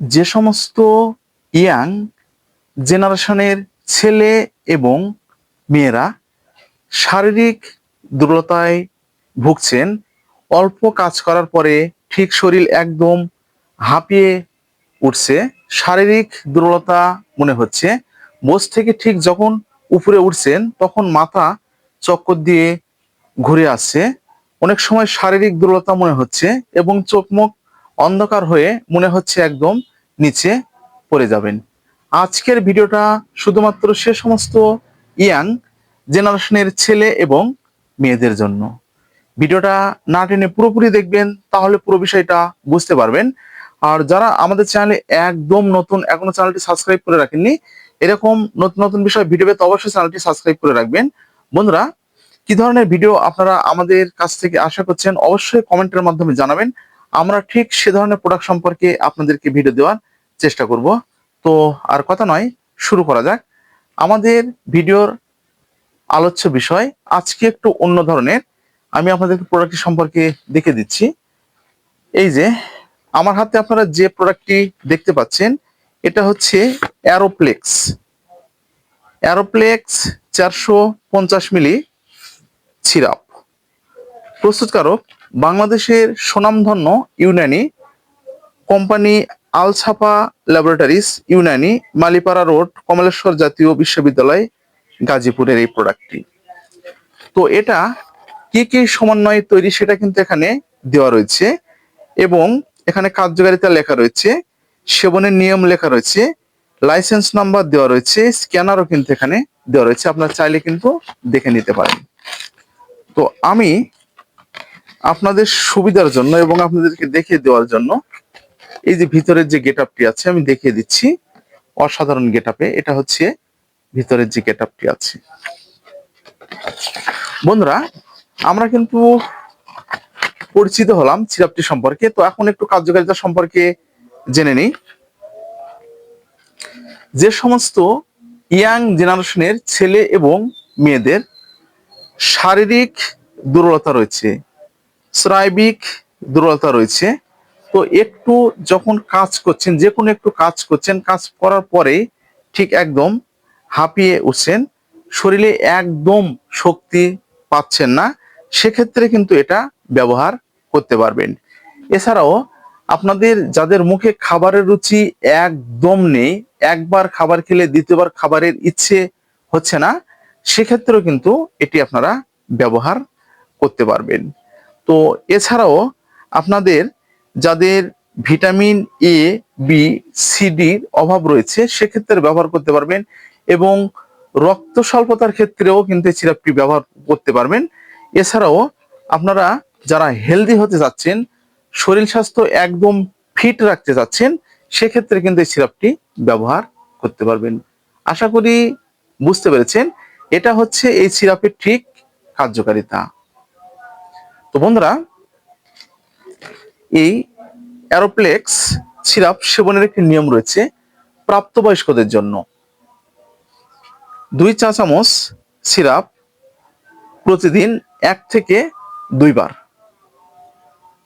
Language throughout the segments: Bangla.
যে সমস্ত ইয়াং জেনারেশনের ছেলে এবং মেয়েরা শারীরিক দুর্বলতায় ভুগছেন, অল্প কাজ করার পরে ঠিক শরীর একদম হাঁপিয়ে উঠছে, শারীরিক দুর্বলতা মনে হচ্ছে, বসে থেকে ঠিক যখন উপরে উঠছেন তখন মাথা চক্কর দিয়ে ঘুরে আসছে, অনেক সময় শারীরিক দুর্বলতা মনে হচ্ছে এবং চোখ মুখ অন্ধকার হয়ে মনে হচ্ছে একদম নিচে পড়ে যাবেন। আজকের ভিডিওটা শুধুমাত্র সে সমস্ত ইয়াং জেনারেশনের ছেলে এবং মেয়েদের জন্য। ভিডিওটা না টেনে পুরোপুরি দেখবেন, তাহলে পুরো বিষয়টা বুঝতে পারবেন। আর যারা আমাদের চ্যানেলে একদম নতুন, এখনো চ্যানেলটি সাবস্ক্রাইব করে রাখেননি, এরকম নতুন নতুন বিষয় ভিডিও পেতে অবশ্যই চ্যানেলটি সাবস্ক্রাইব করে রাখবেন। বন্ধুরা, কি ধরনের ভিডিও আপনারা আমাদের কাছ থেকে আশা করছেন অবশ্যই কমেন্টের মাধ্যমে জানাবেন। আমরা ঠিক সে ধরনের প্রোডাক্ট সম্পর্কে আপনাদেরকে ভিডিও দেওয়ার চেষ্টা করব। তো আর কথা নয়, শুরু করা যাক। আমাদের ভিডিওর আলোচ্য বিষয় আজকে একটু অন্য ধরনের। আমি আপনাদেরকে প্রোডাক্টটি সম্পর্কে দেখে দিচ্ছি। এই যে আমার হাতে আপনারা যে প্রোডাক্টটি দেখতে পাচ্ছেন, এটা হচ্ছে অ্যারোপ্লেক্স। অ্যারোপ্লেক্স 450 মিলি সিরাপ। প্রস্তুতকারক বাংলাদেশের সুনামধন্য ইউনানি কোম্পানি আলছাপা ল্যাবরেটরিজ, ইউনানি, মালিপাড়া রোড, কমলেশ্বর জাতীয় বিশ্ববিদ্যালয়, গাজীপুরের এই প্রোডাক্টটি। তো এটা কি কি সমন্বয়ে তৈরি সেটা কিন্তু এখানে দেওয়া রয়েছে এবং এখানে কার্যকারিতা লেখা রয়েছে, সেবনের নিয়ম লেখা রয়েছে, লাইসেন্স নাম্বার দেওয়া রয়েছে, স্ক্যানারও কিন্তু এখানে দেওয়া রয়েছে, আপনারা চাইলে কিন্তু দেখে নিতে পারেন। তো আমি আপনাদের সুবিধার জন্য এবং আপনাদেরকে দেখিয়ে দেওয়ার জন্য এই যে ভিতরের যে গেটআপটি আছে আমি দেখিয়ে দিচ্ছি। অসাধারণ গেটআপে, এটা হচ্ছে ভিতরের যে গেটআপটি আছে। বন্ধুরা, আমরা কিন্তু পরিচিত হলাম সিরাপটি সম্পর্কে, তো এখন একটু কার্যকারিতা সম্পর্কে জেনে নিই। যে সমস্ত ইয়াং জেনারেশনের ছেলে এবং মেয়েদের শারীরিক দুর্বলতা রয়েছে, শারীরিক দুর্বলতা রয়েছে, তো একটু যখন কাজ করছেন, যে কোনো একটু কাজ করছেন, কাজ করার পরে ঠিক একদম হাঁপিয়ে উঠছেন, শরীরে একদম শক্তি পাচ্ছেন না, সেক্ষেত্রে কিন্তু এটা ব্যবহার করতে পারবেন। এছাড়াও আপনাদের যাদের মুখে খাবারের রুচি একদম নেই, একবার খাবার খেলে দ্বিতীয়বার খাবারের ইচ্ছে হচ্ছে না, সেক্ষেত্রেও কিন্তু এটি আপনারা ব্যবহার করতে পারবেন। তো এছাড়াও আপনাদের যাদের ভিটামিন এ, বি, সি, ডির অভাব রয়েছে, সেক্ষেত্রে ব্যবহার করতে পারবেন এবং রক্ত স্বল্পতার ক্ষেত্রেও কিন্তু এই সিরাপটি ব্যবহার করতে পারবেন। এছাড়াও আপনারা যারা হেলদি হতে যাচ্ছেন, শরীর স্বাস্থ্য একদম ফিট রাখতে চাচ্ছেন, সেক্ষেত্রে কিন্তু এই সিরাপটি ব্যবহার করতে পারবেন। আশা করি বুঝতে পেরেছেন, এটা হচ্ছে এই সিরাপের ঠিক কার্যকারিতা। তো বন্ধুরা, এই অ্যারোপ্লেক্স সিরাপ সেবনের একটি নিয়ম রয়েছে প্রাপ্তবয়স্কদের জন্য। 2 চা চামচ সিরাপ প্রতিদিন 1 থেকে 2 বার,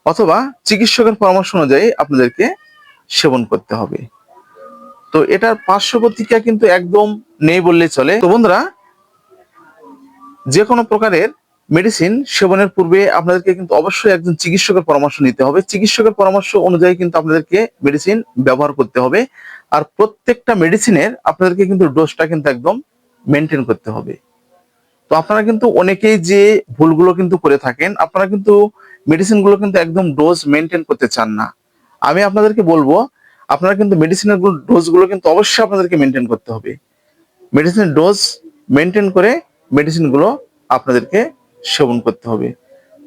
অথবা চিকিৎসকের পরামর্শ অনুযায়ী আপনাদেরকে সেবন করতে হবে। তো এটার পার্শ্ব প্রতিক্রিয়া কিন্তু একদম নেই বললেই চলে। তো বন্ধুরা, যে কোনো প্রকারের মেডিসিন সেবনের পূর্বে আপনাদেরকে কিন্তু অবশ্যই একজন চিকিৎসকের পরামর্শ নিতে হবে। চিকিৎসকের পরামর্শ অনুযায়ী কিন্তু আপনাদেরকে মেডিসিন ব্যবহার করতে হবে। আর প্রত্যেকটা মেডিসিনের আপনাদেরকে কিন্তু ডোজটা কিন্তু একদম মেনটেন করতে হবে। তো আপনারা কিন্তু অনেকেই যে ভুলগুলো কিন্তু করে থাকেন, আপনারা কিন্তু মেডিসিনগুলো কিন্তু একদম ডোজ মেনটেন করতে চান না। আমি আপনাদেরকে বলবো, আপনারা কিন্তু মেডিসিনের ডোজগুলো কিন্তু অবশ্যই আপনাদেরকে মেনটেন করতে হবে। মেডিসিনের ডোজ মেনটেন করে মেডিসিনগুলো আপনাদেরকে সেবন করতে হবে।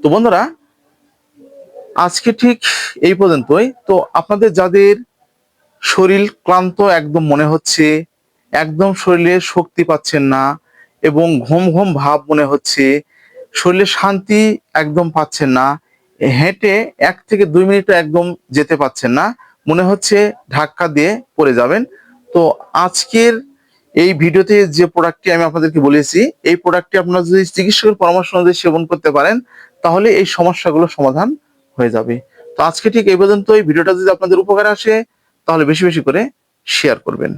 তো বন্ধুরা, আজকে ঠিক এই পর্যন্তই। তো আপনাদের যাদের শরীর ক্লান্ত একদম মনে হচ্ছে, একদম শরীরে শক্তি পাচ্ছেন না এবং ঘুম ঘুম ভাব মনে হচ্ছে, শরীরে শান্তি একদম পাচ্ছেন না, হেঁটে 1 থেকে 2 মিনিট একদম যেতে পাচ্ছেন না, মনে হচ্ছে ধাক্কা দিয়ে পড়ে যাবেন, তো আজকের এই ভিডিওতে যে প্রোডাক্টটি আমি আপনাদেরকে বলেছি, এই প্রোডাক্টটি আপনারা যদি চিকিৎসকের পরামর্শ অনুযায়ী সেবন করতে পারেন, তাহলে এই সমস্যাগুলো সমাধান হয়ে যাবে। তো আজকে ঠিক এই পর্যন্ত। এই ভিডিওটা যদি আপনাদের উপকারে আসে, তাহলে বেশি বেশি করে শেয়ার করবেন।